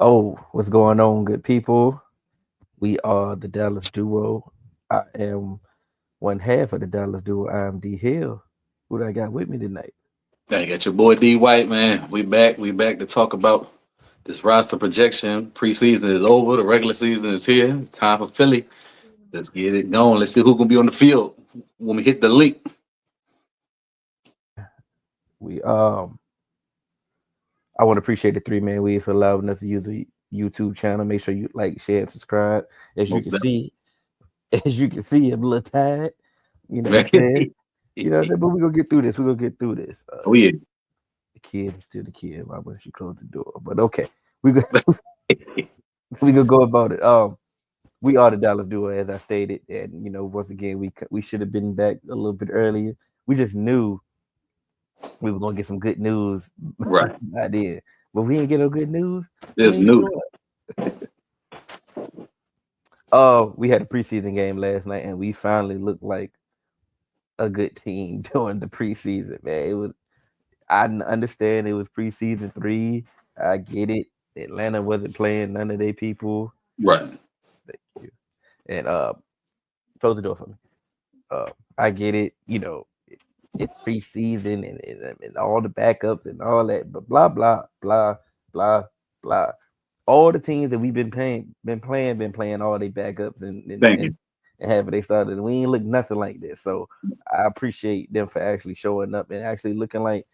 Oh, what's going on, good people? We are the Dallas Duo. I am one half of the Dallas Duo. I am D Hill. Who I got with me tonight? Now you got your boy D White, man. We back. We back to talk about this roster projection. Preseason is over. The regular season is here. It's time for Philly. Let's get it going. Let's see who's gonna be on the field when we hit the link. We I want to appreciate the 3 Man Weave for allowing us to use the YouTube channel. Make sure you like, share, and subscribe. As you Most can definitely. see, I'm a little tired. You know what I'm saying? You know what I'm saying? But we're gonna get through this. We're gonna get through this. Oh yeah. The kid is still the kid. Why wouldn't she close the door? But okay. We go we gonna go about it. We are the Dallas Duo, as I stated, and once again, we should have been back a little bit earlier. We just knew we were gonna get some good news Right. by then, but we didn't get no good news. We Just ain't new. show up. We had a preseason game last night, and we finally looked like a good team during the preseason. Man, it was. Understand it was preseason 3. I get it. Atlanta wasn't playing none of their people. Right. Thank you. And close the door for me. I get it. It's preseason and all the backups and all that, but blah blah blah blah blah. All the teams that we've been playing all their backups and and, Thank and, you. and have they started. We ain't look nothing like this. So I appreciate them for actually showing up and actually looking like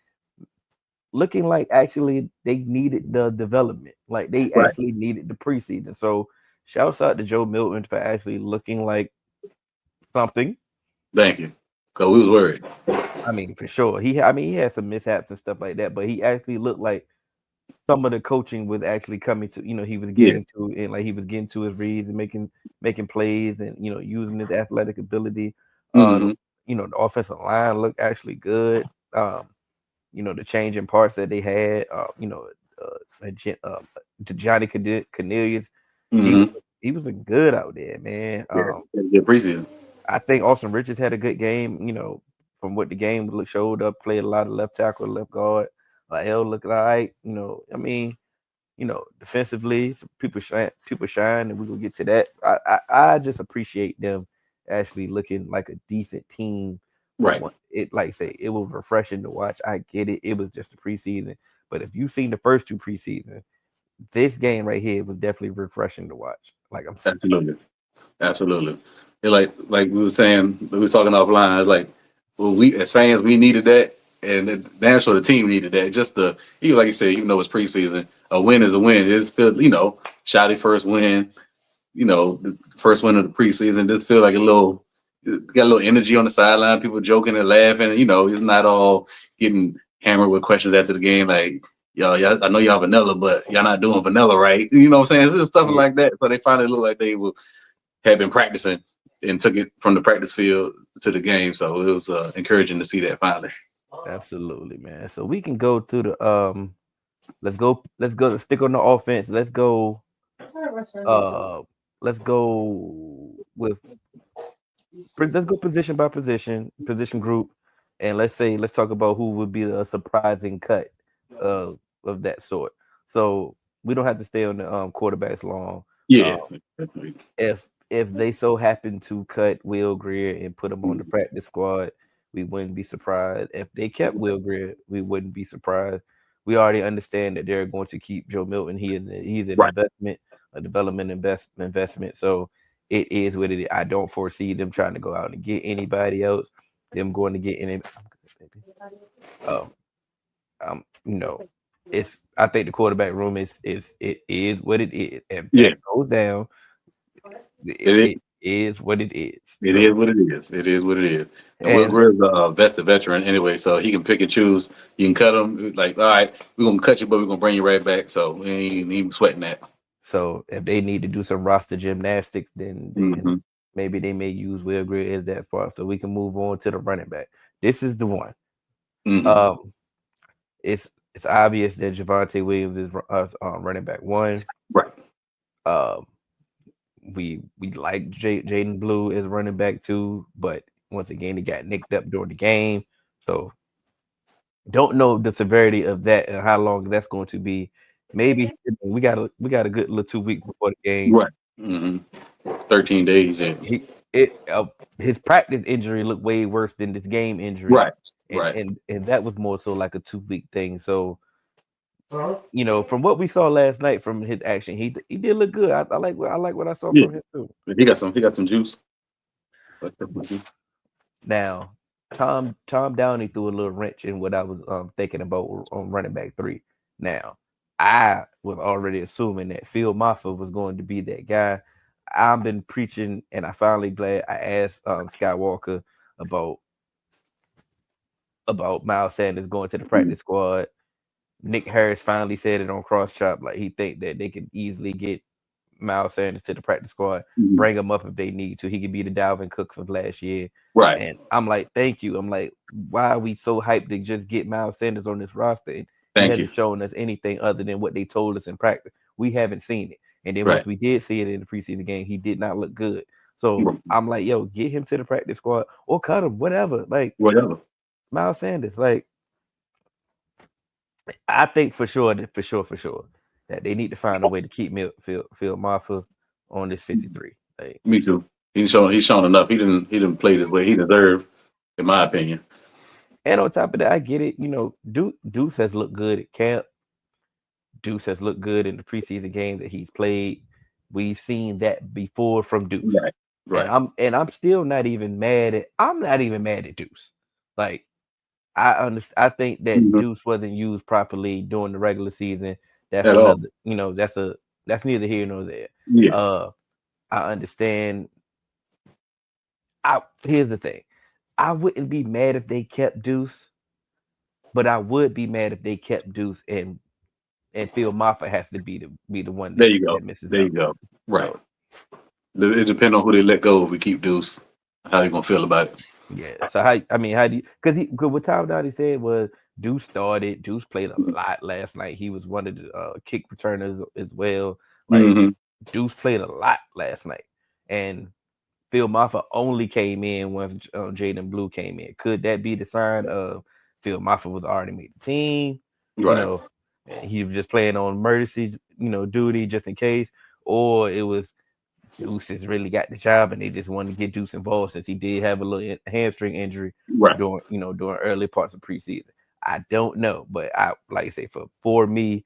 actually they needed the development. Like they Right. actually needed the preseason. So shouts out to Joe Milton for actually looking like something. Thank you. Cause we was worried. I mean, for sure. He had some mishaps and stuff like that, but he actually looked like some of the coaching was actually coming to, he was Yeah. getting to, and like he was getting to his reads and making plays and using his athletic ability. Uh, Hmm. the offensive line looked actually good. The changing parts that they had. To Johnny Cornelius, he was Hmm. he was a good out there, man. Yeah. Good preseason. I think Austin Richards had a good game. From what the game showed up, played a lot of left tackle, left guard. L looked all right. Defensively, some people shine, and we gonna get to that. I just appreciate them actually looking like a decent team for Right. one. It like I say it was refreshing to watch. I get it. It was just a preseason, but if you've seen the first 2 preseasons, this game right here was definitely refreshing to watch. Like I'm, Absolutely. Absolutely. It like we were saying, we were talking offline. It's like, well, we as fans we needed that, and damn sure the team needed that. Just the even like you said, even though it's preseason, a win is a win. It's feel shoddy first win. The first win of the preseason. Just feel like got a little energy on the sideline. People joking and laughing. It's not all getting hammered with questions after the game. Like, y'all, I know y'all vanilla, but y'all not doing vanilla right. You know what I'm saying? It's just stuff yeah, like that. So they finally look like they will had been practicing and took it from the practice field to the game. So it was encouraging to see that finally. absolutely, man. So we can go to the let's go to stick on the offense. Uh let's go with let's go position by position group, and let's talk about who would be a surprising cut of that sort. So we don't have to stay on the quarterbacks long. Uh, Yeah. if they so happen to cut Will Greer and put him on the practice squad, we wouldn't be surprised. If they kept Will Greer, we wouldn't be surprised. We already understand that they're going to keep Joe Milton. He's an Right. investment, a development investment. So it is what it is. I don't foresee them trying to go out and get anybody else. Them going to get any. Um, you know, it's. I think the quarterback room is what it is. If Yeah. that goes down, It is. it is what it is. It is So what it is. It is what it is. And Will and Greer's a vested veteran anyway, so he can pick and choose. You can cut him. Like, all right, we're gonna cut you, but we're gonna bring you right back. So we ain't even sweating that. so if they need to do some roster gymnastics, then Hmm. maybe they may use Will Greer as that part. So we can move on to the running back. This is the one. Hmm. Um, it's obvious that Javante Williams is running back one. Right. Um, we like Jaden Blue as running back two, but once again he got nicked up during the game, so don't know the severity of that and how long that's going to be. maybe we got a good little 2 weeks before the game. Right. 13 days. Yeah. He it his practice injury looked way worse than this game injury, Right. and Right. and and that was more so like a 2 week thing. So from what we saw last night from his action, he did look good. I like what I saw Yeah. from him too. He got some. He got some juice. Now, Tom Downey threw a little wrench in what I was thinking about on running back three. Now, I was already assuming that Phil Maffa was going to be that guy. I've been preaching, and I finally glad I asked Skywalker about Miles Sanders going to the practice squad. Nick Harris finally said it on Cross Chop, like he think that they could easily get Miles Sanders to the practice squad, Mhm. bring him up if they need to. He could be the Dalvin Cook from last year. Right. And I'm like, thank you. I'm like, why are we so hyped to just get Miles Sanders on this roster? And he Thank you. hasn't shown us anything other than what they told us in practice. We haven't seen it. And then Right. once we did see it in the preseason game, he did not look good. So I'm like, yo, get him to the practice squad or cut him, whatever. Like Whatever. Miles Sanders, like I think for sure that they need to find a way to keep Phil Marfa on this 53. Like, Me too. He's shown enough. He didn't play the way he deserved, in my opinion. and on top of that, I get it. Deuce has looked good at camp. Deuce has looked good in the preseason game that he's played. We've seen that before from Deuce, Right. and Right. I'm still not even mad at. I'm not even mad at Deuce. Like I understand. I think that Mhm. Deuce wasn't used properly during the regular season. That's At all. another. That's neither here nor there. Yeah. Uh, I understand. Here's the thing. I wouldn't be mad if they kept Deuce, but I would be mad if they kept Deuce and Phil Moffitt has to be the one There that you go. that misses There you out. go. Right. So It depends on who they let go if we keep Deuce. How they gonna feel about it? yeah. So how do you because what Tom Dowdy said was Deuce played a lot last night. He was one of the kick returners as well. Like Mm-hmm. Deuce played a lot last night. And Phil Maffa only came in once Jaden Blue came in. Could that be the sign of Phil Maffa was already made the team? You Right. know, he was just playing on emergency, duty just in case, or it was Deuce has really got the job and they just wanted to get Deuce involved since he did have a little hamstring injury Right. during early parts of preseason. I don't know, but I like I say for me,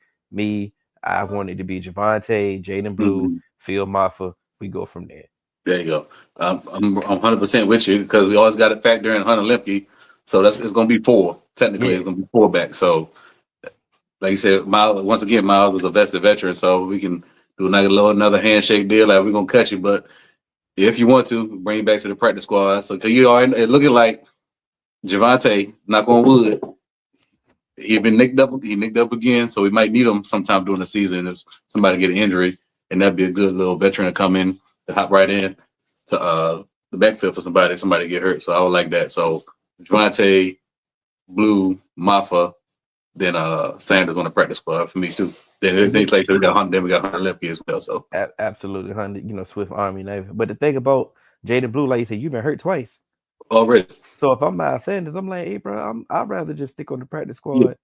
I wanted to be Javante, Jaden Blue, Mm-hmm. Phil Maffa. We go from there. There you go. I'm 100% with you because we always got to factor in Hunter Lemke. So it's going to be four. Technically, Yeah, it's going to be four back. So, like you said, Miles, once again, Miles is a vested veteran. So we can do another handshake deal. Like, we're going to cut you. But if you want to, bring you back to the practice squad. So, because you are looking like Javante, knock on wood, he been nicked up. He nicked up again. So we might need him sometime during the season if somebody get an injury. And that'd be a good little veteran to come in, to hop right in to the backfield for somebody get hurt. So I would like that. So Javante, Blue, Mafa, then Sanders on the practice squad for me too. Then yeah, they play. So we got Hunter Lemke as well. So absolutely, 100. Swift Army Navy. But the thing about Jaden Blue, like you said, you've been hurt twice. already, So if I'm Miles Sanders, I'm like, hey, bro, I'd rather just stick on the practice yeah, squad,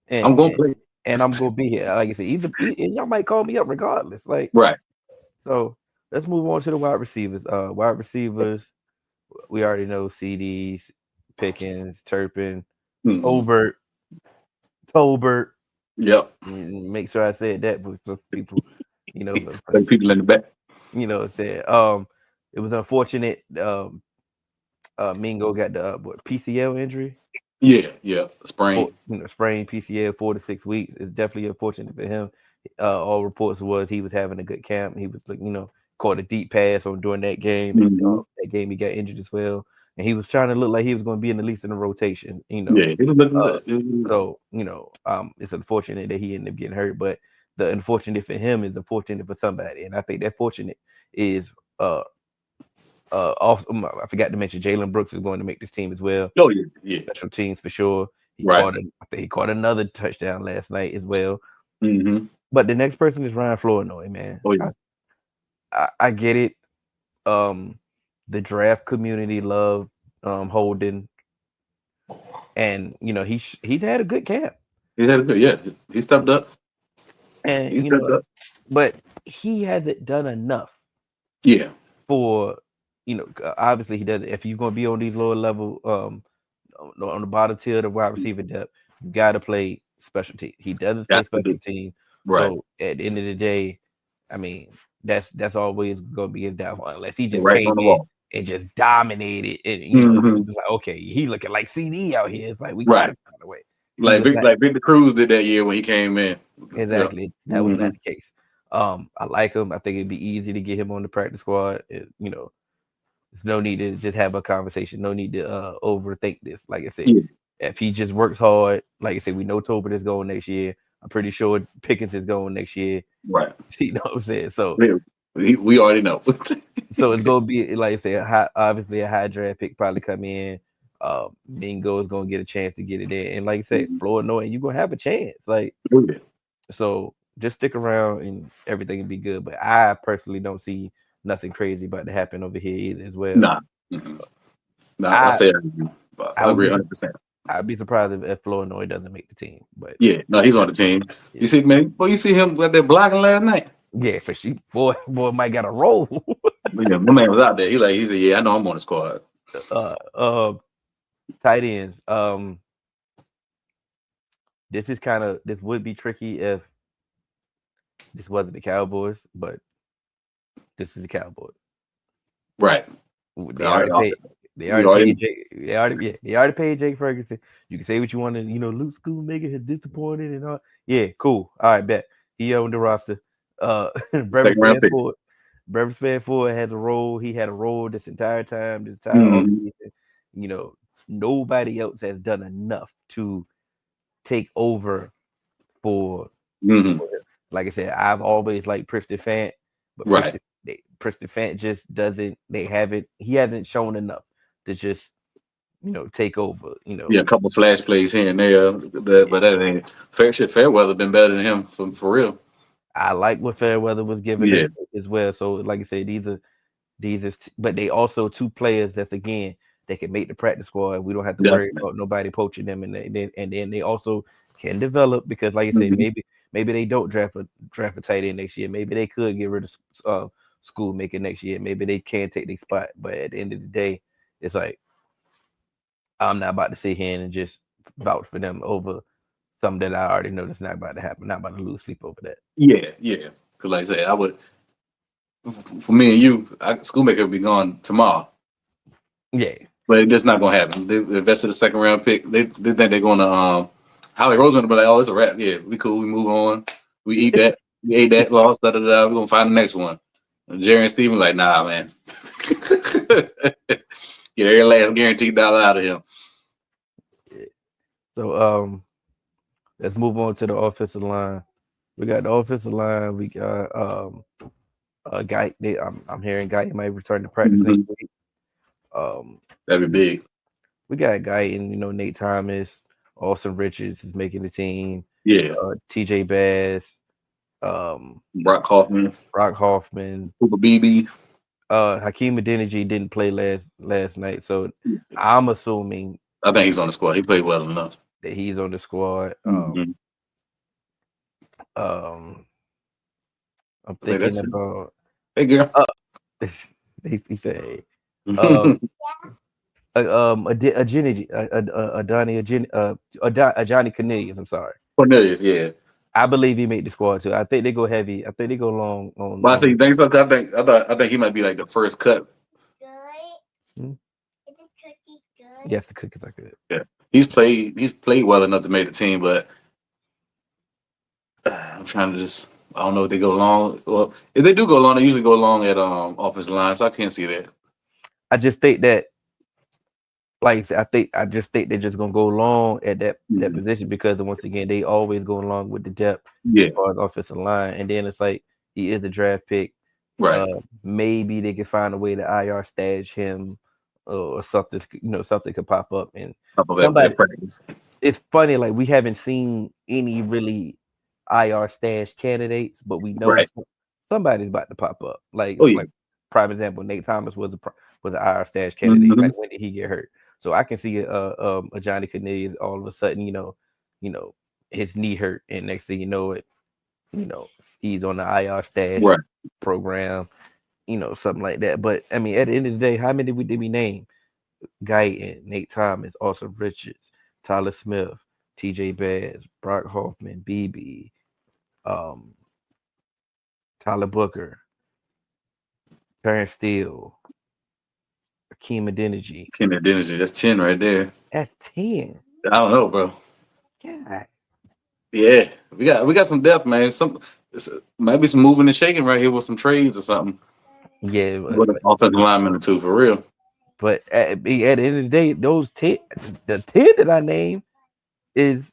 and I'm gonna and, play. and I'm gonna be here. Like I said, and y'all might call me up regardless. Like Right. so, let's move on to the wide receivers. Wide receivers, we already know CDs, Pickens, Turpin, Mm-hmm. Tolbert, Tolbert. Yep. Make sure I said that, but for people, Like people in the back. said it was unfortunate. Mingo got the PCL injury. Yeah. Yeah. Sprain. Sprained PCL 4 to 6 weeks. It's definitely unfortunate for him. All reports was he was having a good camp. He was caught a deep pass on during that game, and Mm-hmm. that game he got injured as well. And he was trying to look like he was going to be in at least in the rotation. Yeah. He was looking Uh, good. so it's unfortunate that he ended up getting hurt, but the unfortunate for him is unfortunate for somebody, and I think that fortunate is also I forgot to mention Jalen Brooks is going to make this team as well. Oh yeah. Yeah. Special teams for sure. Right. I think he caught another touchdown last night as well. Mm-hmm. But the next person is Ryan Flournoy, man. Oh yeah. I get it. The draft community love Holden, and he's had a good camp. He had a good. Yeah. He stepped up. and He stepped up. but he hasn't done enough Yeah, for obviously he doesn't. If you're gonna be on these lower level, on the bottom tier of the wide receiver depth, you got to play special team. He doesn't play got to do. special team, Right, so at the end of the day, I mean that's always gonna be his downfall unless he just right came on the in wall. and just dominated, and Hmm. it's like okay, he looking like CD out here. It's like we got Right, to find a way. He looked like Like Victor Cruz did that year when he came in. Yeah. exactly that was Hmm. not the case. I like him. I think it'd be easy to get him on the practice squad. There's no need to just have a conversation. No need to overthink this. Like I said, Yeah. if he just works hard, like I said, we know Tobin is going next year. I'm pretty sure Pickens is going next year. Right. You know what I'm saying? So Yeah. We already know. so it's gonna be like I said, obviously a high draft pick probably come in. Mingo is gonna get a chance to get it in, and like I said, Mhm. Floyd knowing you're gonna have a chance. Like Yeah. so, just stick around and everything will be good. But I personally don't see nothing crazy about to happen over here either as well. Nah. Mhm. Nah, I I say I agree. I I would agree be 100%. I'd be surprised if Flournoy doesn't make the team. But Yeah, no, he's on the team. You yeah, see, man, boy, you see him with that blocking last night. yeah, for sure. Boy might got a roll. Yeah, my man was out there. He said, yeah, I know I'm on the squad. uh, uh, tight ends. This would be tricky if this wasn't the Cowboys, but this is the Cowboys. Right. They All right, already paid. They we already already paid Jake. They already paid Jake Ferguson. You can say what you want to. Luke Schoonmaker has disappointed and all. Yeah, cool. All right, bet he owned the roster. Brevin second round pick. Stanford. Brevin Stanford has a role. He had a role this entire time, this entire Mm-hmm. offseason. You know, nobody else has done enough to take over for Mm-hmm. like I said, I've always liked Preston Fant, but Right. Preston Fant just doesn't. They haven't. He hasn't shown enough to just take over. Yeah, a couple flash plays here and there, but that ain't Fairweather been better than him for real. I like what Fairweather was giving Yeah, us as well. So, like I said, but they also two players that's again they can make the practice squad. We don't have to worry definitely. about nobody poaching them, and then they also can develop because, like I said, Hmm. maybe they don't draft a tight end next year. Maybe they could get rid of Schoolmaker next year. Maybe they can take their spot. But at the end of the day, it's like I'm not about to sit here and just vouch for them over something that I already know that's not about to happen. Not about to lose sleep over that. Yeah, yeah. Because like I said, I would for me and you, Schoolmaker would be gone tomorrow. Yeah, But it's just not gonna happen. They invested a second round pick. They think they're gonna Howie Roseman will be like, oh, it's a wrap. Yeah, we cool. We move on. We eat that. We ate that. Lost. Da da da. We're gonna find the next one. And Jerry and Steven like, nah, man. Get every last guaranteed dollar out of him. so let's move on to the offensive line. We got the offensive line. We got a guy. I'm hearing guy might return to practice next Mhm. week. Um, That'd be big. we got a guy in Nate Thomas, Austin Richards is making the team. Yeah. T.J. Bass, um, Brock Hoffman, Brock Hoffman, Cooper BB. Hakeem Adeniji didn't play last night, so I'm assuming I think he's on the squad. He played well enough. that he's on the squad. Mhm. Um, I'm I think thinking that's it. about. Hey, girl. Uh, he said, hey, um, a Johnny a Johnny Cornelius. I'm sorry. Cornelius, yeah. I believe he made the squad too. I think they go heavy. I think they go long on But I say you think so? 'Cause I think he might be like the first cut. Hmm? Yes, the cookies are good. Yeah, he's played well enough to make the team, but I'm trying to just I don't know if they go long. Well, if they do go long, they usually go long at offensive line, so I can't see that. I just think that, like I said, I just think they're just gonna go long at that Mhm. position because once again they always go along with the depth as Yeah, far as offensive line, and then it's like he is the draft pick. right. Uh, maybe they can find a way to IR stash him or something. Something could pop up and Up of somebody. at practice. It's funny, like we haven't seen any really IR stash candidates, but we know Right. somebody's about to pop up. Oh yeah. Like prime example, Nate Thomas was an IR stash candidate. Hmm. Like when did he get hurt? So I can see a Johnny Cornelius all of a sudden, his knee hurt, and next thing you know it, you know, he's on the IR stash Right. program, something like that. But I mean, at the end of the day, how many did we name? Guyton, Nate Thomas, Austin Richards, Tyler Smith, TJ Bass, Brock Hoffman, BB, um, Tyler Booker, Terrence Steele, Akeem Adeniji. 10 identity. That's 10 right there. That's 10. I don't know, bro. God. Yeah, we got some depth, man. Might be some moving and shaking right here with some trades or something. Yeah, With an offensive lineman or two for real. but at the end of the day, those 10, the 10 that I named is,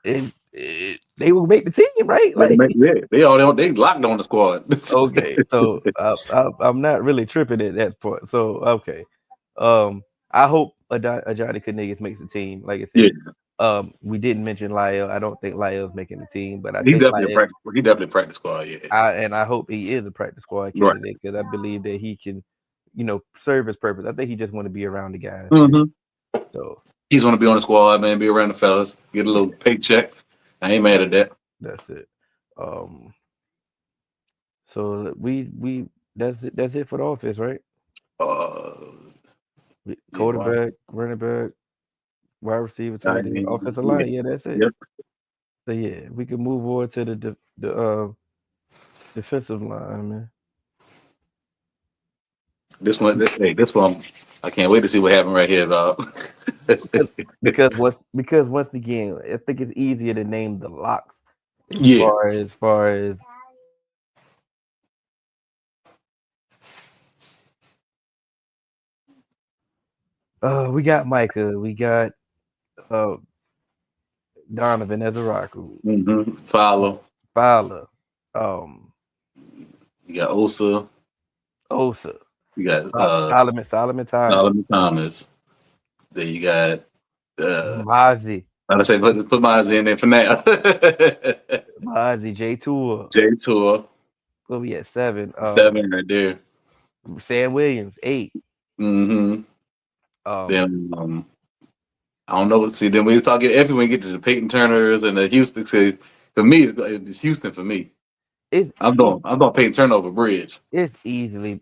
they will make the team, right? They, Like, yeah, they locked on the squad. okay, so I'm not really tripping at that point. So okay, I hope Johnny Niggas makes the team. Like I Yeah, said, we didn't mention Lyle. I don't think Lyle's making the team, but I he's think definitely a Lyle. practice. He definitely a practice squad. Yeah, I hope he is a practice squad right. candidate because I believe that he can, serve his purpose. I think he just want to be around the guys. hmm So He's gonna be on the squad, man. Be around the fellas, get a little paycheck. I ain't mad at that. that's it. Um, so we that's it for the office, right? Uh, yeah, boy. Quarterback, running back, wide receiver, I tight end, mean, offensive yeah, line. Yeah, that's it. yep. So yeah, we can move on to the defensive line, man. This one, I can't wait to see what happened right here, dog. Because because once again, I think it's easier to name the locks as Yeah. far as we got Micah, we got uh Donovan as a rocker, Follow. Fowler, um You got Osa. Osa, You got Solomon Thomas, Solomon Thomas. Then you got Mozzie, I say put mine in there for now. J Tour. J Tour, What we at 7? 7 right there. Sam Williams, 8. hmm Um, Then I don't know. See, then we talking if we get to the Peyton Turners and the Houston. See, for me, it's Houston. For me, it's I'm easy. going. I'm going Peyton Turner over Bridge. It's easily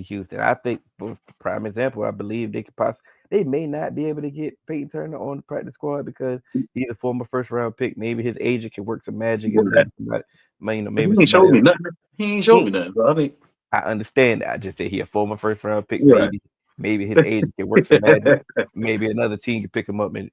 Houston. I think for prime example, I believe they may not be able to get Peyton Turner on the practice squad because he's a former first round pick. Maybe his agent can work some magic and Right. maybe somebody, He maybe ain't somebody showed me else. nothing. He ain't showed He, me nothing. So I think I understand that. I just said he a former first round pick. right. Maybe his agent can work some magic. Maybe another team can pick him up and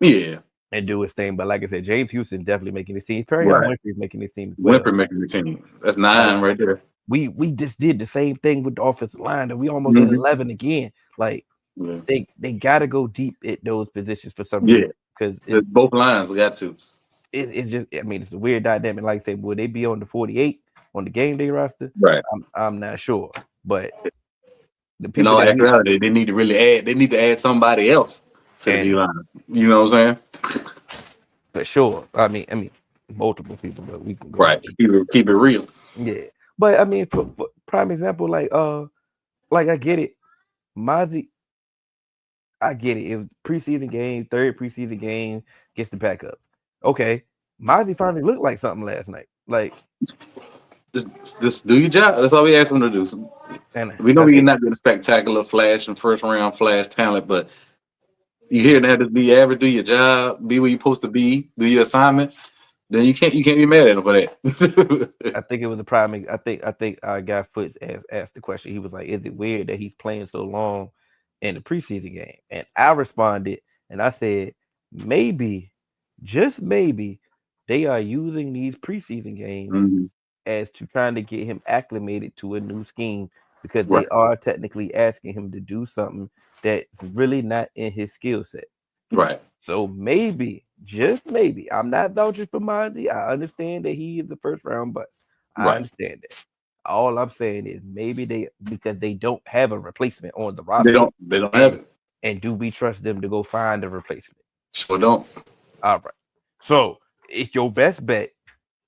Yeah. and do his thing. But like I said, James Houston definitely making his team. Perry Right. Winfrey is making his team as well. Winfrey making the team. That's Like 9 right there. we just did the same thing with the offensive line, and we almost at hmm 11 again. Like Yeah. they got to go deep at those positions for some Yeah. reason because Both lines got to. it's just, I mean, it's a weird dynamic. Like I said, will they be on the 48 on the game day roster? Right. I'm not sure, but the In people all that we actuality, they need to really add. They need to add somebody else to the D and lines. You know what I'm saying? for sure. I mean, multiple people, but we can go Right. into Keep it real. yeah. But I mean, for prime example, like I get it, Mozzie. I get it. It was preseason game, third preseason game, gets the backup. Okay. Mozzie finally looked like something last night. Like, Just do your job. That's all we ask them to do. and We know I you're think not getting spectacular flash and first round flash talent, but you here now to be average, do your job, be where you're supposed to be, do your assignment. Then you can't be mad at them for that. I think it was a prime. I think our guy Foots asked the question. He was like, "Is it weird that he's playing so long in the preseason game?" And I responded, and I said, "Maybe, just maybe, they are using these preseason games Mhm. as to trying to get him acclimated to a new scheme because Right, they are technically asking him to do something that's really not in his skill set. right, So maybe, just maybe, I'm not vouching for Mozzie. I understand that he is the first round bust. I right. understand that. All I'm saying is maybe they because they don't have a replacement on the They roster, don't they don't have and it. and do we trust them to go find a replacement? Sure don't. All right. So it's your best bet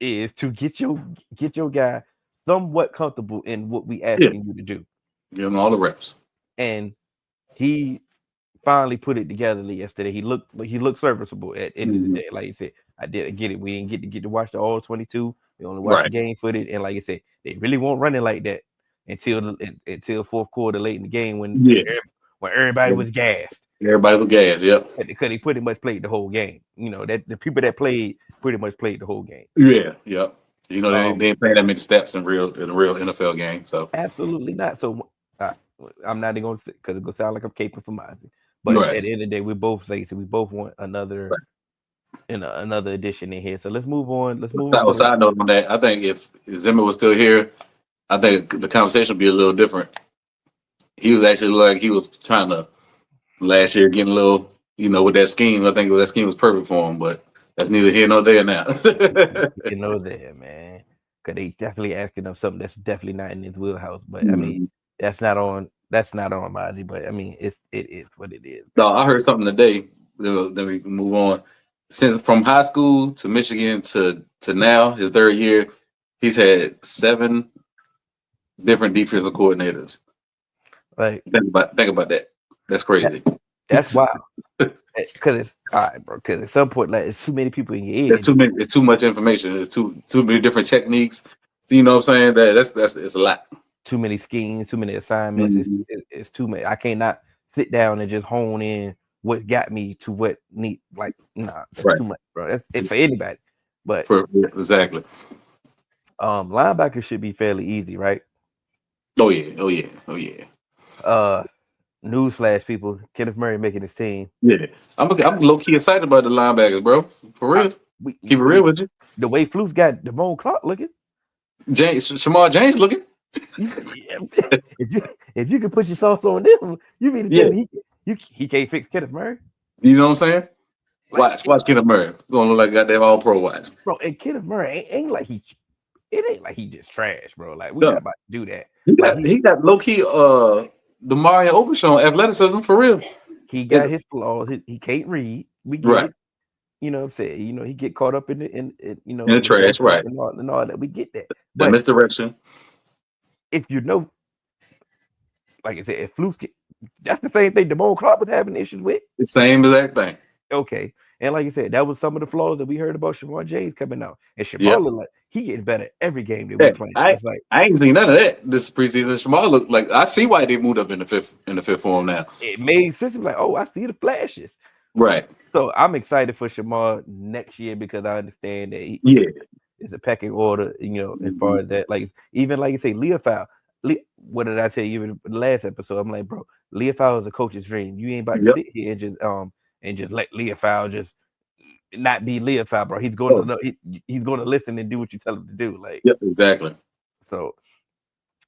is to get your guy somewhat comfortable in what we Yeah, asking you to do. give them all the reps. And he finally put it together yesterday. He looked serviceable at the end of the Mhm. day. Like you said, I did get it. We didn't get to watch the all 22. We only watched the Right. game footage, and like I said, they really won't run it like that until fourth quarter, late in the game Yeah. when everybody was gassed. Everybody was gas. Yep. Because they pretty much played the whole game. That the people that played pretty much played the whole game. Yeah. Yep. Um, They ain't playing that many steps in a real NFL game. So Absolutely not. So uh, I'm not even going to say because it gonna sound like I'm caping for Mozzie. But right. at the end of the day, we both say so. We both want Right. another edition in here. So let's move on. Let's move on to So, the side note on that, I think if Zimmer was still here, I think the conversation would be a little different. He was actually like he was trying to last year getting a little, with that scheme. I think that scheme was perfect for him, but that's neither here nor there now. that, man. Because they definitely asking him something that's definitely not in his wheelhouse. But I mean, Mhm. that's not on Mozzie. But I mean, it is what it is, No, man. I heard something today. Then we can move on. Since from high school to Michigan to now, his third year, he's had 7 different defensive coordinators. Like Think about that. That's that, crazy. that's wild. Because it's all right, bro. Because at some point, like it's too many people in your ear. That's too many. It's too much information. It's too many different techniques. You know what I'm saying? That's it's a lot. Too many schemes, too many assignments. Mhm. It's too many. I cannot sit down and just hone in what got me to what need. Like, nah, that's Right. too much, bro. That's it for anybody. But Exactly. linebacker should be fairly easy, right? Oh yeah. Oh yeah. Oh yeah. Uh, Newsflash, people. Kenneth Murray making his team. Yeah. I'm low key excited about the linebackers, bro. For I, real. we Keep it real we with you. the way Fluke's got Damone Clark looking. Shamar James looking. If you if you can put your sauce on them, you mean to tell Yeah. me he can't fix Kenneth Murray? You know what I'm saying? Like, Watch Kenneth Murray. Gonna look like goddamn all pro watch. bro, and Kenneth Murray ain't like it ain't like he just trash, bro. Like we not No. about to do that. He Like got he got low key the Mario Overshawn athleticism for real. he got It, his flaws. He can't read. We get right. it. You know what I'm saying? He get caught up In the in the trash, bullshit right. and all that. We get that. That But misdirection. if like I said, if Fluke, that's the same thing Damone Clark was having issues with. The same exact thing. Okay. And like I said, that was some of the flaws that we heard about Shamar James coming out. And Shamar Yep. looked like he getting better every game that we Hey, playing. I It's like I ain't seen none of that this preseason. Shamar look like I see why they moved up in the fifth form now. it made sense. Like, oh, I see the flashes. Right. So I'm excited for Shamar next year because I understand that Yeah. it's a pecking order, as far Mhm. as that. Like even like you say, Leofow. What did I tell you in the last episode? I'm like, bro, Leofow is a coach's dream. You ain't about to Yep. sit here and just let Leofow just not be Leofow, bro. He's going to Oh, know he's going to listen and do what you tell him to do. Like yep. Exactly. so,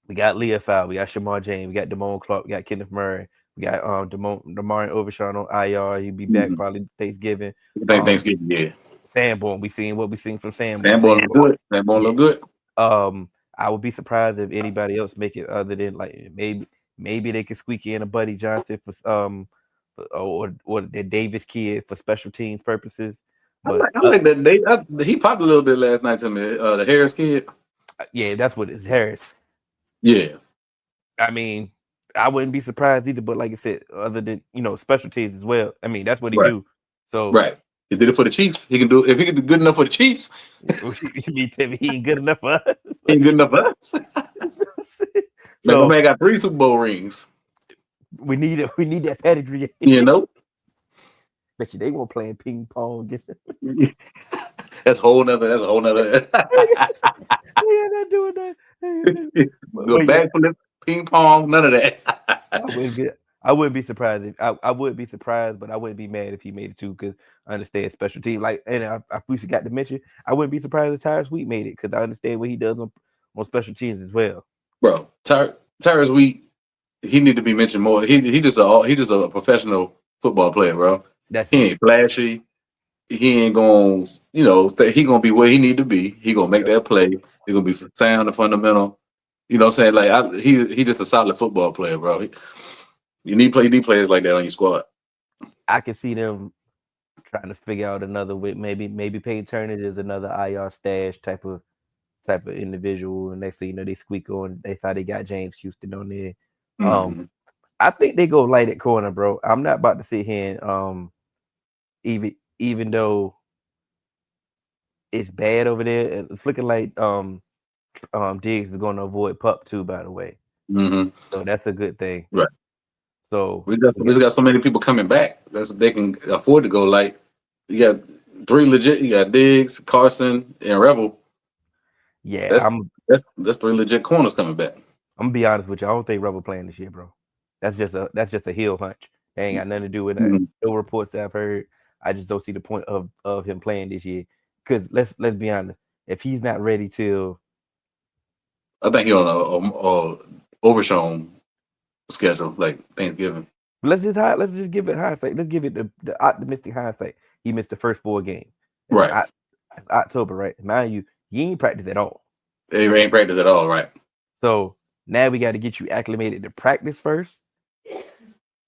we got Leofow, we got Shamar James, we got Damone Clark, we got Kenneth Murray, we got Damari Overshawn on IR. He'll be back Mm-hmm. probably Thanksgiving. I think Thanksgiving. Yeah. Sanborn, we seen what we seen from Sanborn look Sanborn. good. Sanborn Yeah. look good. I would be surprised if anybody else make it other than like maybe they could squeak in a Buddy Johnson or the Davis kid for special teams purposes. But I like that. He popped a little bit last night to me. The Harris kid. yeah, that's what it's Harris. Yeah. I mean, I wouldn't be surprised either. But like I said, other than special teams as well. I mean, that's what he Right. do. So Right. He did it for the Chiefs. He can do if he can do good enough for the Chiefs. you mean tell me he ain't good enough for us? He ain't good enough for us. Man, my So man got 3 Super Bowl rings. we need that pedigree. You know. Bet you they won't playing ping pong. That's a whole nother. That's a whole nother. Yeah, not doing that. Do a But yeah, backflip, ping pong, none of I that. wouldn't be. I wouldn't be surprised if I would be surprised, but I wouldn't be mad if he made it too because I understand special team. Like, and I we got to mention, I wouldn't be surprised if Tyrus Sweet made it because I understand what he does on special teams as well. Bro, Tyrus Wheat, he need to be mentioned more. He just a professional football player, bro. That's He it. ain't flashy. He ain't gonna, he gonna be where he need to be. He gonna make Yep. that play. He gonna be sound and fundamental. You know what I'm saying? Like he just a solid football player, bro. You need players like that on your squad. I can see them trying to figure out another way. Maybe Payne Turner is another IR stash type of individual, and next thing you know, they squeak on. They thought they got James Houston on there. Um, Mhm. I think they go light at corner, bro. I'm not about to sit here and even though it's bad over there. It's looking like Diggs is going to avoid pup too. By the way, Hmm. so that's a good thing. Right. So We just got so many people coming back. That's what they can afford to go. Like you got three legit. You got Diggs, Carson, and Rebel. yeah, That's that's three legit corners coming back. I'm gonna be honest with you. I don't think Rebel playing this year, bro. That's just a heel hunch. It ain't got nothing to do with that. Mhm. No reports that I've heard. I just don't see the point of him playing this year. Because let's be honest, if he's not ready till I think he on a overshown schedule, like Thanksgiving. let's just give it hindsight. Let's give it the optimistic hindsight. He missed the first 4 games. It's, Right. Oc- it's October, right? Mind you, he ain't practice at all. They ain't practice at all, right? So now we got to get you acclimated to practice first.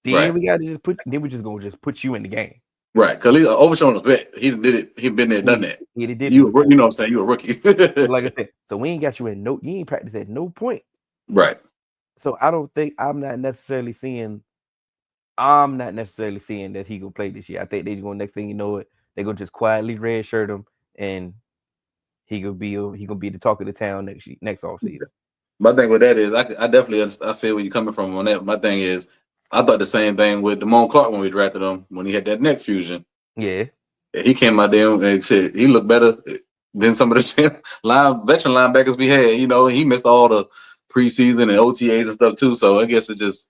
Then Right. we got to then we just gonna just put you in the game. Right. Because he's overshown a vet. He did it. He been there, done that. He did it before. You know what I'm saying? You a rookie. So like I said, so we ain't got you in you ain't practice at no point. Right. So I don't think I'm not necessarily seeing that he gonna play this year. I think they gonna next thing you know it, they gonna just quietly redshirt him and he gonna be the talk of the town next off season. My thing with that is, I definitely I feel where you're coming from on that. My thing is, I thought the same thing with Damone Clark when we drafted him when he had that neck fusion. Yeah. Yeah, he came out there and shit. He looked better than some of the veteran linebackers we had. You know, he missed all the preseason and OTAs and stuff too. So I guess it just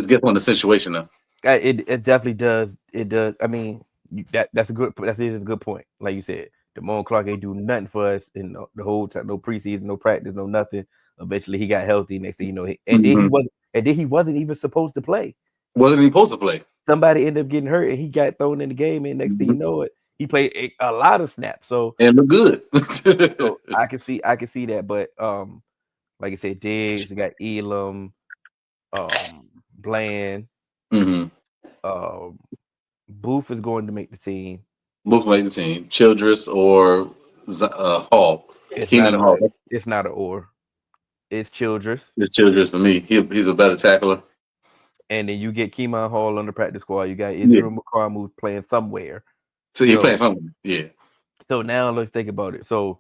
gets on the situation now. It definitely does. It does. I mean, that's a good that's a good point. Like you said, Damone Clark ain't do nothing for us in the whole time. No preseason, no practice, no nothing. Eventually, he got healthy. Next thing you know, Mm-hmm. and then he wasn't even supposed to play. Wasn't he supposed to play? Somebody ended up getting hurt, and he got thrown in the game. And next thing Mm-hmm. you know, he played a lot of snaps. And look good. So I can see that. But like I said, Diggs, we got Elam, Bland, Mm-hmm. um, Booth is going to make the team. Both made the team. Childress or Hall. It's not Keenan a Hall. it's not a or. It's Childress. It's Childress for me. He's a better tackler. And then you get Keemon Hall on the practice squad. You got Yeah. Israel McCarmu playing somewhere. So he So playing something. Yeah. so now let's think about it. So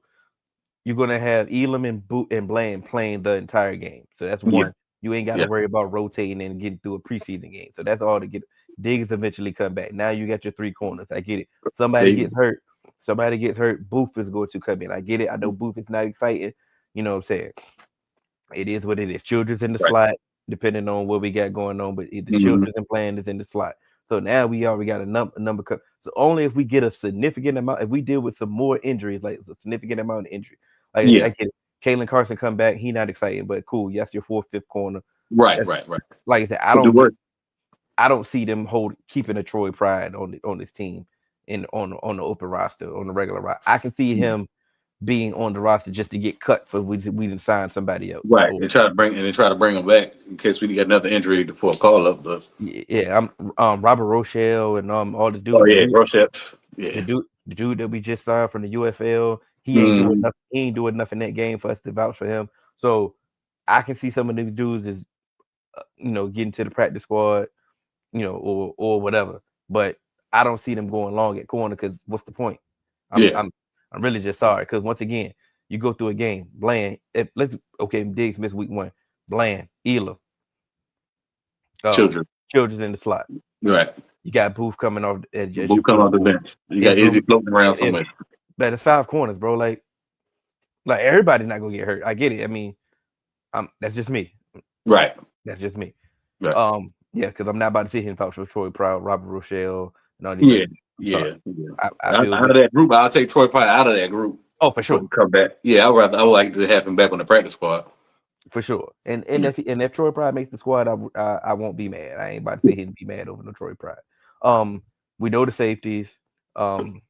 you're gonna have Elam and Boot and Bland playing the entire game. So that's Yeah. one. You ain't got to Yeah. worry about rotating and getting through a preseason game. So that's all to get. Diggs eventually come back. Now you got your 3 corners. I get it. There Somebody you gets hurt. Somebody gets hurt. Booth is going to come in. I get it. I know Booth is not exciting. You know what I'm saying? It is what it is. Children's in the Right. slot, depending on what we got going on. But the Mm-hmm. children's and playing is in the slot. So now we already got a number. So only if we get a significant amount, if we deal with some more injuries, like a significant amount of injury, like I Yeah. get it. Kalen Carson come back, he not exciting, but cool. Yes, your fourth, fifth corner. Right. That's, Right. Right. like I said, Could do work. I don't see them keeping a Troy Pride on this team on the open roster on the regular roster. I can see him being on the roster just to get cut for we didn't sign somebody else. Right. So They try to bring him back in case we get another injury before a call up. But yeah, I'm Robert Rochelle and all the oh dude yeah, Rochette. Yeah. the dude that we just signed from the UFL. He ain't doing Mm, nothing. He ain't doing enough in that game for us to vouch for him. So I can see some of these dudes is getting to the practice squad, or whatever. But I don't see them going long at corner because what's the point? I'm yeah. I'm I'm really just sorry because once again, you go through a game, Bland. If let's okay, Diggs missed week 1. Bland, Elam, Children. Children's in the slot. Right. You got Booth coming off as Who your come fourth off the corner. bench? You got Israel, Izzy floating around and somewhere. the 5 corners, bro. Like everybody not gonna get hurt. I get it. I mean, that's just me. Right. That's just me. Right. Yeah, because I'm not about to sit here and vouch for Troy Proud, Robert Rochelle, and all these Yeah. other. I'm Yeah. sorry. Yeah. I feel Out of that. that group, I'll take Troy Pride out of that group Oh, for for sure, him to come back. Yeah, I would like to have him back on the practice squad. for sure. And Yeah. if Troy Pride makes the squad, I won't be mad. I ain't about to sit here and be mad over no Troy Pride. Um, we know the safeties. Um,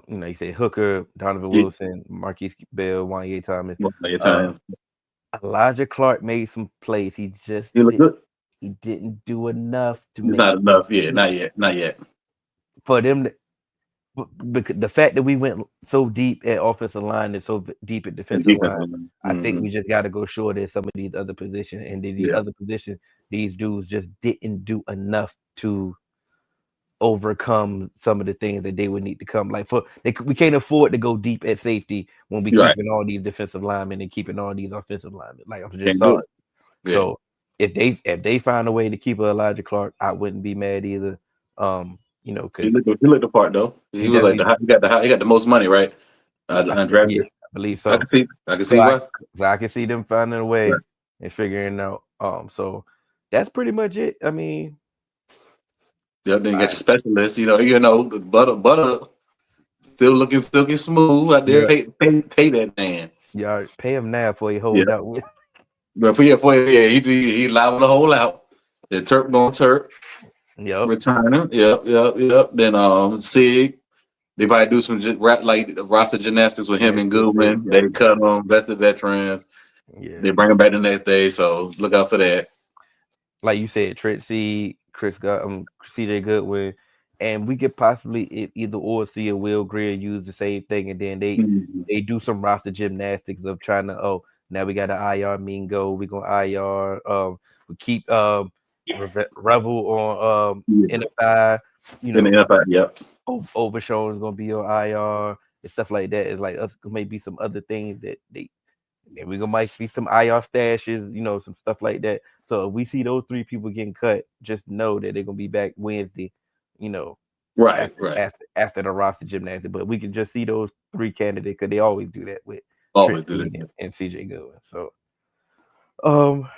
you say Hooker, Donovan Yeah. Wilson, Marquise Bell, Wanye Thomas. Most of your Uh, time. Elijah Clark made some plays. He look good. He didn't do enough to It's make not enough. Yeah, not yet. Not yet. for them. Because the fact that we went so deep at offensive line and so deep at And defensive line, defense. I think Mm-hmm. we just got to go short at some of these other positions. And these Yeah. other positions, these dudes just didn't do enough to overcome some of the things that they would need to come. Like we can't afford to go deep at safety when we You're right. keeping all these defensive linemen and keeping all these offensive linemen. Like I just Can't do saw it. it. Yeah. So if they find a way to keep Elijah Clark, I wouldn't be mad either. Because He looked the part though. he He was like definitely he got the most money, right? yeah, Undrafted. I believe I so. can see. I can So see I why. so I can see them finding a Right. way and figuring out. So that's pretty much it. I mean, Yep. Then you got I, your specialists. The butter still looking smooth out there. yeah, Pay that man. y'all pay him now before he Yeah. hold out with. But he liable to hold out. The Turk going Turk Yep. returner. Yep. Then Sig. They probably do some like roster gymnastics with him Yeah, and with Sig, Goodwin. yep. They cut them, vested veterans. Yeah. They bring them back the next day. So look out for that. Like you said, Trent C, CJ Goodwin, and we could possibly either or see a Will Greer use the same thing, and then they Mhm. they do some roster gymnastics of trying to now we got an IR Mingo, we gonna IR we keep Revel on Yeah. NFI, In the NFL, yep. Overshown is gonna be on IR and stuff like that. It's like us maybe some other things that they and we gonna might see some IR stashes, some stuff like that. So if we see those three people getting cut, just know that they're gonna be back Wednesday, you know, Right, after right. after after the roster gymnastics. But we can just see those three candidates because they always do that with Trent Always do Seed that. and CJ Goodwin. So um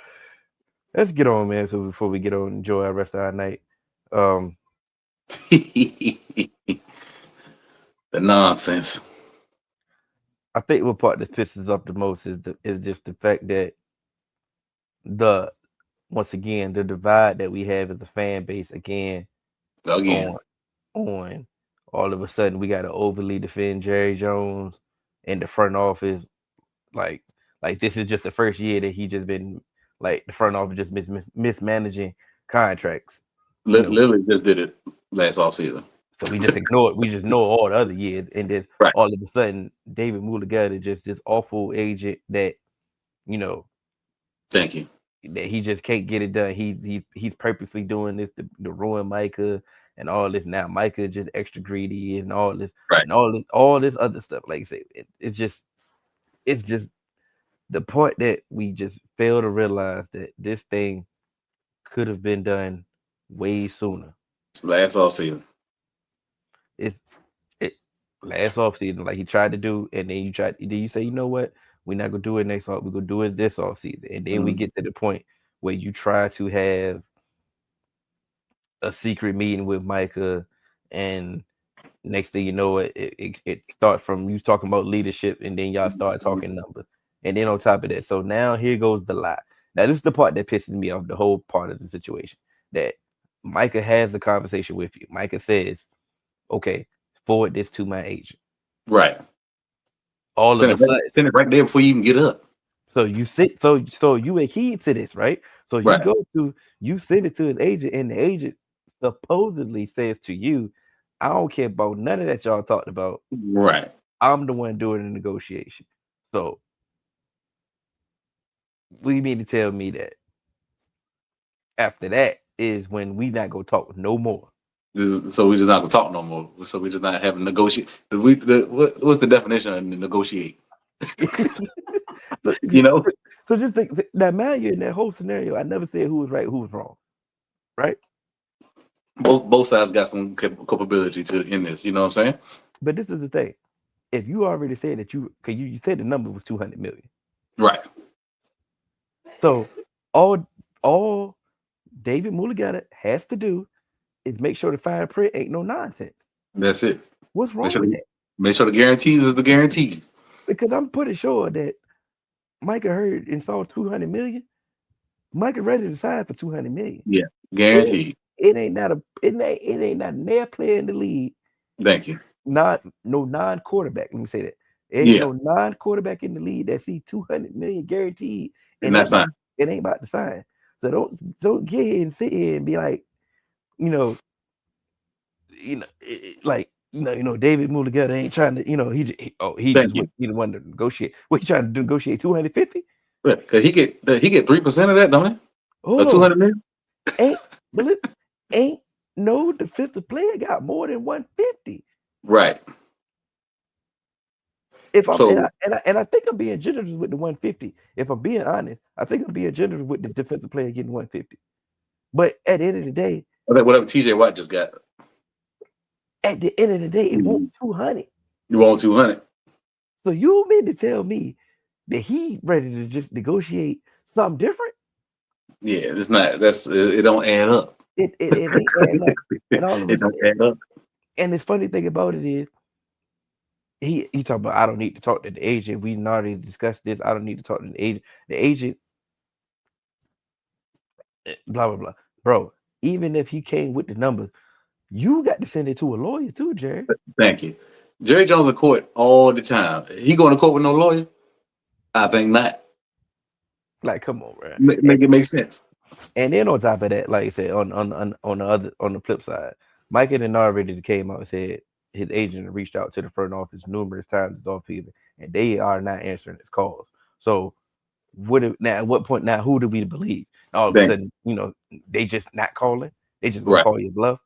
let's get on, man. So before we get on, enjoy our rest of our night. Um The nonsense. I think what part that pisses off the most is just the fact that the once again the divide that we have as a fan base again Again. on on all of a sudden we got to overly defend Jerry Jones in the front office. Like this is just the first year that he just been like the front office just mismanaging contracts. You know, Literally just did it last offseason. so we just ignore all the other years, and then Right. all of a sudden David Mulligata just this awful agent that you know Thank you. that he just can't get it done. He's purposely doing this to ruin Micah and all this. Now Micah is just extra greedy and all this Right. and all this other stuff. Like I say, it's just the point that we just fail to realize that this thing could have been done way sooner. Last offseason. It it last off season, like he tried to do, and then you say, you know what, we're not gonna do it next off, we're gonna do it this off season. And then we Mhm. get to the point where you try to have a secret meeting with Micah, and next thing you know, it starts from you talking about leadership, and then y'all start talking numbers, and then on top of that, so now here goes the lie. Now this is the part that pisses me off. The whole part of the situation that Micah has the conversation with you. Micah says, "Okay, forward this to my agent." Right. All of a sudden, Send it right there before you even get up. so you sit, so you adhere to this, right? So Right. you send it to his agent, and the agent supposedly says to you, "I don't care about none of that y'all talked about. Right. I'm the one doing the negotiation." So what do you mean to tell me that after that is when we not gonna talk no more? So we just not gonna talk no more. So we just not having negotiate. What's the definition of negotiate? so, You know, so just think now, mind you, in that whole scenario, I never said who was right, who was wrong, right? both sides got some capability to in this. You know what I'm saying? But this is the thing: if you already said that because you said the number was 200 million, Right. so all David Mulligata has to do is make sure the fine print ain't no nonsense. That's it. What's Make wrong sure with that? make sure the guarantees is the guarantees. Because I'm pretty sure that Micah heard and saw 200 million. Micah ready to sign for 200 million. Yeah, It, guaranteed. it ain't not a it ain't not an air player in the league. Thank you. Not no non-quarterback. Let me say that. It ain't Yeah, no non-quarterback in the league that see 200 million guaranteed and and that's not ain't about to sign. So don't get here and sit here and be like, you know, like David Mulligata ain't trying to, he thank just you. went, he wanted to negotiate. What he trying to negotiate 250? Cause he get 3% of that, don't he? Or Hold two on, hundred million. ain't but ain't No defensive player got more than 150. Right. If I'm So and I think I'm being generous with the 150. If I'm being honest, I think I'm being generous with the defensive player getting 150. But at the end of the day, whatever TJ Watt just got, it won't you 200. want 200. So you mean to tell me that he ready to just negotiate something different? Yeah, it's not. It don't add up. It ain't adding up. And all of It us, don't add up. and this funny thing about it is he talk about I don't need to talk to the agent. We already discussed this. I don't need to talk to the agent. The agent, blah blah blah. Bro, even if he came with the numbers, you got to send it to a lawyer too, Jerry. Thank you. Jerry Jones in court all the time. He going to court with no lawyer? I think not. Like, come on, bro. Make it make sense. And then on top of that, like I said, on the flip side, Micah and already came out and said his agent reached out to the front office numerous times this offseason, and they are not answering his calls. So now at what point now who do we believe? All of a Thank sudden, they just not calling. They just gonna Right. call you bluff.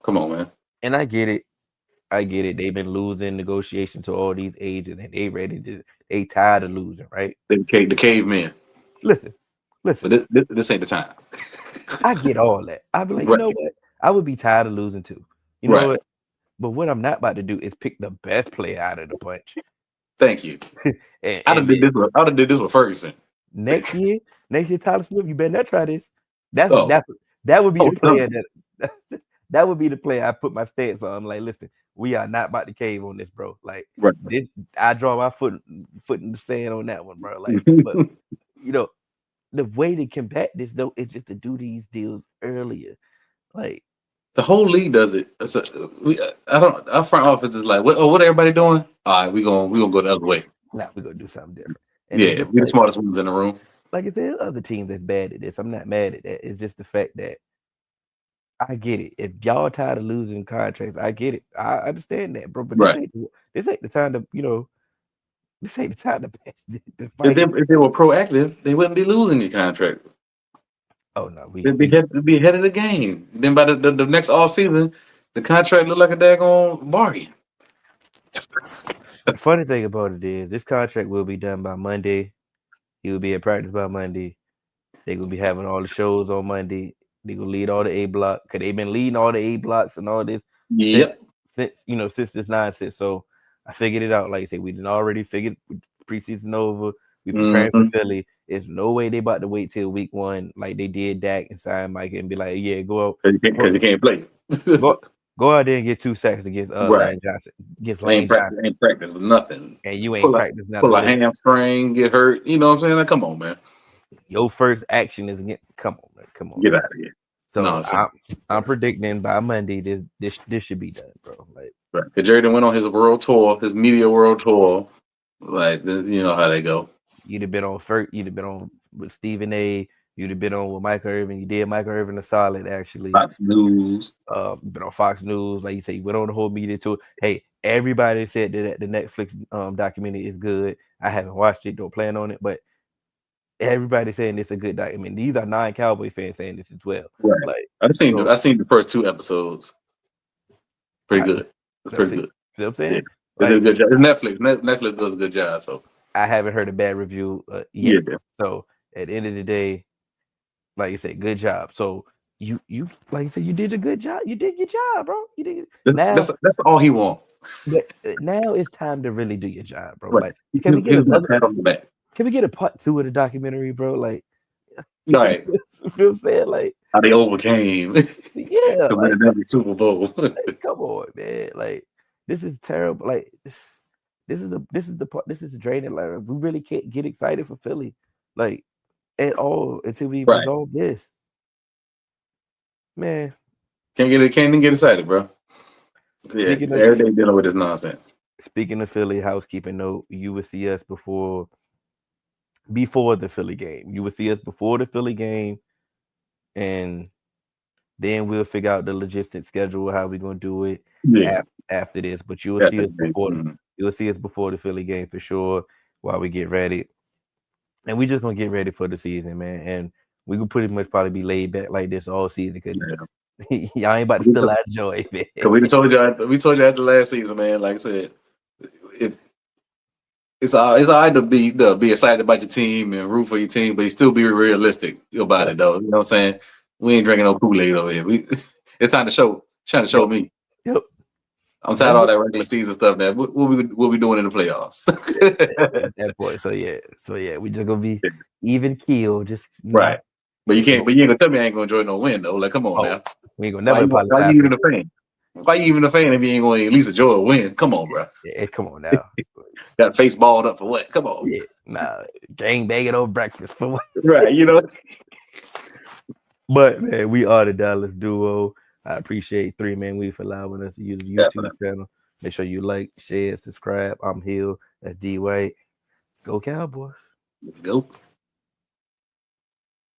Come on, man. And I get it. I get it. They've been losing negotiation to all these agents, and they tired of losing, right? The caveman. Listen, But listen. this ain't the time. I get all that. I'd be like, you Right. know what? I would be tired of losing too. You know Right. what? But what I'm not about to do is pick the best player out of the bunch. Thank you. and then I'd have did this with Ferguson. next year, Tyler Smith, you better not try this. That's Oh. that would be the player No. that that would be the player I put my stance on. I'm like, listen, we are not about to cave on this, bro. Like Right. this, I draw my foot in the sand on that one, bro. Like, but the way to combat this though is just to do these deals earlier. Like The whole league does it. I don't. Our front office is like, what everybody doing? All right, we gonna go the other way. now we're gonna do something different. And it's Yeah, just we the smartest ones in the room. like if there's other teams that's bad at this, I'm not mad at that. It's just the fact that I get it. If y'all tired of losing contracts, I get it. I understand that, bro. But Right. this ain't the time to this ain't the time to to If fight. they were proactive, they wouldn't be losing the contract. Oh no, They'd be ahead of the game. Then by the next off season, the contract look like a daggone bargain. the funny thing about it is this contract will be done by Monday. He will be at practice by Monday. They're gonna be having all the shows on Monday. They're gonna lead all the A block because they've been leading all the A blocks and all this Yep. since this nonsense. So I figured it out. Like I said, we didn't already figured preseason over. We preparing for Mm-hmm. Philly. There's no way they about to wait till week one like they did Dak and sign Micah and be like, yeah, go Because you can't play. go out there and get 2 sacks against Right. Lane Johnson, against Lane Johnson, Ain't practice nothing. and you ain't practice Pull nothing. a Listen, hamstring, get hurt. You know what I'm saying? Like, come on, man. your first action is against. Come on, man. Come on. Get Man. out of here. So No, I'm predicting by Monday this should be done, bro. Like right. Because Jerry went on his world tour, his media world tour. Like, you know how they go. you'd have been on first. You'd have been on with Stephen A. You'd have been on with Micah Irvin. You did Micah Irvin a solid, actually. Fox News. Been on Fox News, like you say, you went on the whole media tour. Hey, everybody said that the Netflix documentary is good. I haven't watched it, don't plan on it, but everybody saying it's a good documentary. These are non-Cowboy fans saying this as well. Right. Like I've seen the first 2 episodes. Pretty good. It's pretty good. You know what I'm saying? Yeah. They did a good job. It's Netflix. Netflix does a good job. So I haven't heard a bad review yet. yeah. So at the end of the day, like you said, good job. So you like you said, you did a good job. You did your job, bro. You did now. That's all he wants. Now it's time to really do your job, bro. Right. Like, can we get another? Pat on the back. Can we get a part 2 of the documentary, bro? Like, Right. you know what I'm saying? Like, How they overcame yeah, to like, win another Super Bowl. like, come on, man. Like, this is terrible. Like, this is the part. This is draining. Like, we really can't get excited for Philly, like, at all until we Right. resolve this. Man, Can't even get excited, bro. Yeah, every day dealing with this nonsense. Speaking of Philly, housekeeping note, you will see us before the Philly game. You will see us before the Philly game, and then we'll figure out the logistics schedule, how we're gonna do it after this. But you will see us before you'll see us before the Philly game for sure while we get ready. And we just gonna get ready for the season, man. And we could pretty much probably be laid back like this all season because Y'all ain't about to steal our joy, man. Cause we told you after last season, man. Like I said, if it's all right to be excited about your team and root for your team, but you still be realistic about Yeah. it, though. You know what I'm saying? We ain't drinking no Kool-Aid over here. It's time to show, trying to show Yep. me. Yep. I'm tired That's of all it. that regular season stuff, man. What we doing in the playoffs? At that point. So yeah, we just gonna be even keel. Just Right. But you go. can't. But you ain't gonna tell me I ain't gonna enjoy no win though. Like, come on Oh, now. we ain't gonna Why never why apologize you for even a fan? Why you even a fan if you ain't gonna at least enjoy a win? Come on, bro. yeah, come on now. Got face balled up for what? Come on. Yeah, nah, gang banging over breakfast for what? Right. You know. But man, we are the Dallas Duo. I appreciate Three Man Weave for allowing us to use the YouTube Definitely. channel. Make sure you like, share, subscribe. I'm Hill. That's D White. Go Cowboys. Let's go.